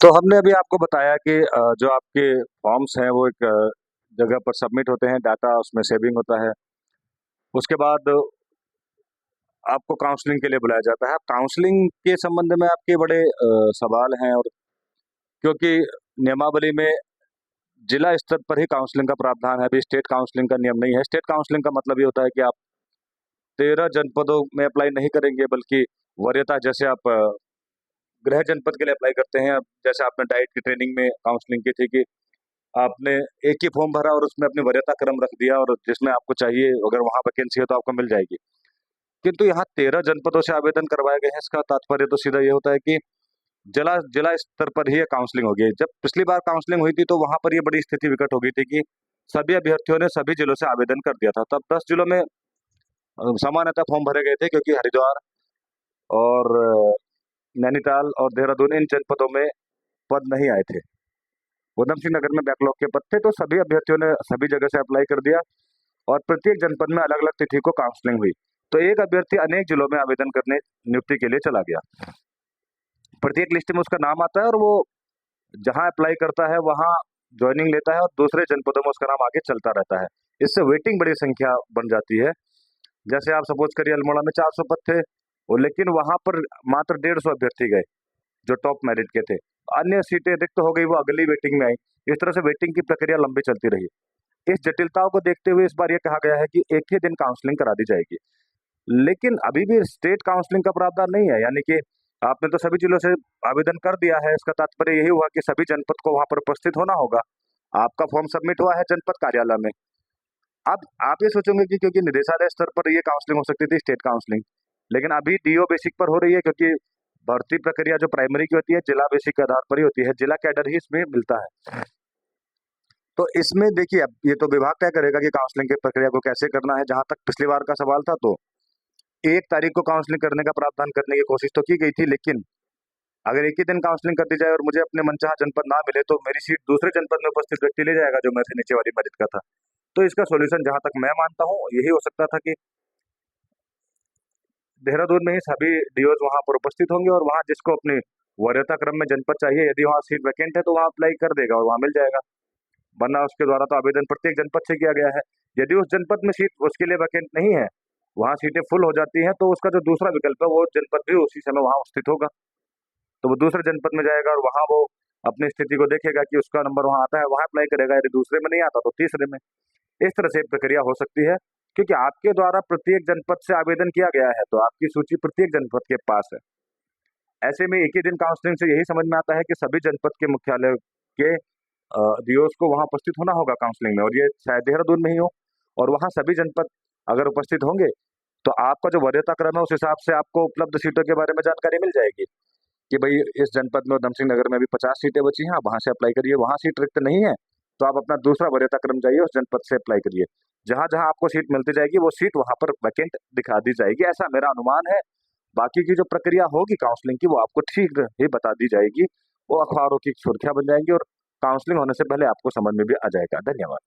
तो हमने अभी आपको बताया कि जो आपके फॉर्म्स हैं वो एक जगह पर सबमिट होते हैं, डाटा उसमें सेविंग होता है। उसके बाद आपको काउंसलिंग के लिए बुलाया जाता है। अब काउंसलिंग के संबंध में आपके बड़े सवाल हैं, और क्योंकि नियमावली में जिला स्तर पर ही काउंसलिंग का प्रावधान है, अभी स्टेट काउंसलिंग का नियम नहीं है। स्टेट काउंसलिंग का मतलब ये होता है कि आप 13 जनपदों में अप्लाई नहीं करेंगे, बल्कि वरीयता जैसे आप गृह जनपद के लिए अप्लाई करते हैं। अब जैसे आपने डाइट की ट्रेनिंग में काउंसलिंग की थी कि आपने एक ही फॉर्म भरा और उसमें अपनी वरीयता क्रम रख दिया, और जिसमें आपको चाहिए अगर वहां वैकेंसी है तो आपको मिल जाएगी। किंतु यहाँ 13 जनपदों से आवेदन करवाए गए हैं। इसका तात्पर्य तो सीधा ये होता है कि जिला जिला स्तर पर ही काउंसलिंग होगी। जब पिछली बार काउंसलिंग हुई थी तो वहां पर ये बड़ी स्थिति विकट हो गई थी कि सभी अभ्यर्थियों ने सभी जिलों से आवेदन कर दिया था। तब 10 जिलों में सामान्यतः फॉर्म भरे गए थे, क्योंकि हरिद्वार और नैनीताल और देहरादून इन जनपदों में पद नहीं आए थे। उधम सिंह नगर में बैकलॉग के पद थे, तो सभी अभ्यर्थियों ने सभी जगह से अप्लाई कर दिया, और प्रत्येक जनपद में अलग अलग तिथि को काउंसलिंग हुई। तो एक अभ्यर्थी अनेक जिलों में आवेदन करने नियुक्ति के लिए चला गया। प्रत्येक लिस्ट में उसका नाम आता है, और वो जहां अप्लाई करता है वहां ज्वाइनिंग लेता है, और दूसरे जनपदों में उसका नाम आगे चलता रहता है। इससे वेटिंग बड़ी संख्या बन जाती है। जैसे आप सपोज करिए अल्मोड़ा में 400 पद थे, और लेकिन वहां पर मात्र 150 अभ्यर्थी गए जो टॉप मेरिट के थे। अन्य सीटें रिक्त हो गई, वो अगली वेटिंग में आई। इस तरह से वेटिंग की प्रक्रिया लंबी चलती रही। इस जटिलताओं को देखते हुए इस बार यह कहा गया है कि एक ही दिन काउंसलिंग करा दी जाएगी। लेकिन अभी भी स्टेट काउंसलिंग का प्रावधान नहीं है, यानी कि आपने तो सभी जिलों से आवेदन कर दिया है। इसका तात्पर्य यही हुआ कि सभी जनपद को वहां पर उपस्थित होना होगा। आपका फॉर्म सबमिट हुआ है जनपद कार्यालय में। अब आप ये सोचोगे कि क्योंकि निदेशालय स्तर पर ये काउंसलिंग हो सकती थी, स्टेट काउंसलिंग, लेकिन अभी डीओ बेसिक पर हो रही है, क्योंकि भर्ती प्रक्रिया जो प्राइमरी की होती है जिला बेसिक के आधार पर ही होती है। जिला कैडर ही इसमें मिलता है। तो इसमें देखिए, अब ये तो विभाग तय करेगा कि काउंसलिंग की प्रक्रिया को कैसे करना है। जहां तक पिछली बार का सवाल था, तो 1 तारीख को काउंसलिंग करने का प्रावधान करने की कोशिश तो की गई थी, लेकिन अगर एक ही दिन काउंसलिंग कर दी जाए और मुझे अपने मनचाहा जनपद ना मिले, तो मेरी सीट दूसरे जनपद में उपस्थित व्यक्ति ले जाएगा जो मेरे से नीचे वाली मेरिट का था। तो इसका सोल्यूशन जहां तक मैं मानता हूं यही हो सकता था कि देहरादून में ही सभी डीओज वहां पर उपस्थित होंगे, और वहां जिसको अपनी वरीयता क्रम में जनपद चाहिए, यदि वहां सीट वैकेंट है तो वहां अप्लाई कर देगा और वहां मिल जाएगा। वरना उसके द्वारा तो आवेदन प्रत्येक जनपद से किया गया है। यदि उस जनपद में सीट उसके लिए वैकेंट नहीं है, वहां सीटें फुल हो जाती हैं, तो उसका जो दूसरा विकल्प है वो जनपद भी उसी समय वहां स्थित होगा। तो वो दूसरे जनपद में जाएगा, और वहां वो अपनी स्थिति को देखेगा कि उसका नंबर वहां आता है, वहां अप्लाई करेगा। यदि दूसरे में नहीं आता तो तीसरे में। इस तरह से प्रक्रिया हो सकती है, क्योंकि आपके द्वारा प्रत्येक जनपद से आवेदन किया गया है, तो आपकी सूची प्रत्येक जनपद के पास है। ऐसे में एक ही दिन काउंसलिंग से यही समझ में आता है कि सभी जनपद के मुख्यालय के डीओस को वहां उपस्थित होना होगा काउंसलिंग में, और ये शायद देहरादून में ही हो। और वहां सभी जनपद अगर उपस्थित होंगे, तो आपका जो वरीयता क्रम है उस हिसाब से आपको उपलब्ध सीटों के बारे में जानकारी मिल जाएगी कि भाई इस जनपद में उधम सिंह नगर में भी 50 सीटें बची हैं, आप वहां से अप्लाई करिए। वहां सीट रिक्त नहीं है तो आप अपना दूसरा वरीयता क्रम जाइए, उस जनपद से अप्लाई करिए। जहां जहां आपको सीट मिलती जाएगी वो सीट वहां पर वैकेंट दिखा दी जाएगी, ऐसा मेरा अनुमान है। बाकी की जो प्रक्रिया होगी काउंसलिंग की, वो आपको ठीक ही बता दी जाएगी। वो अखबारों की सुर्खियां बन जाएंगी, और काउंसलिंग होने से पहले आपको समझ में भी आ जाएगा। धन्यवाद।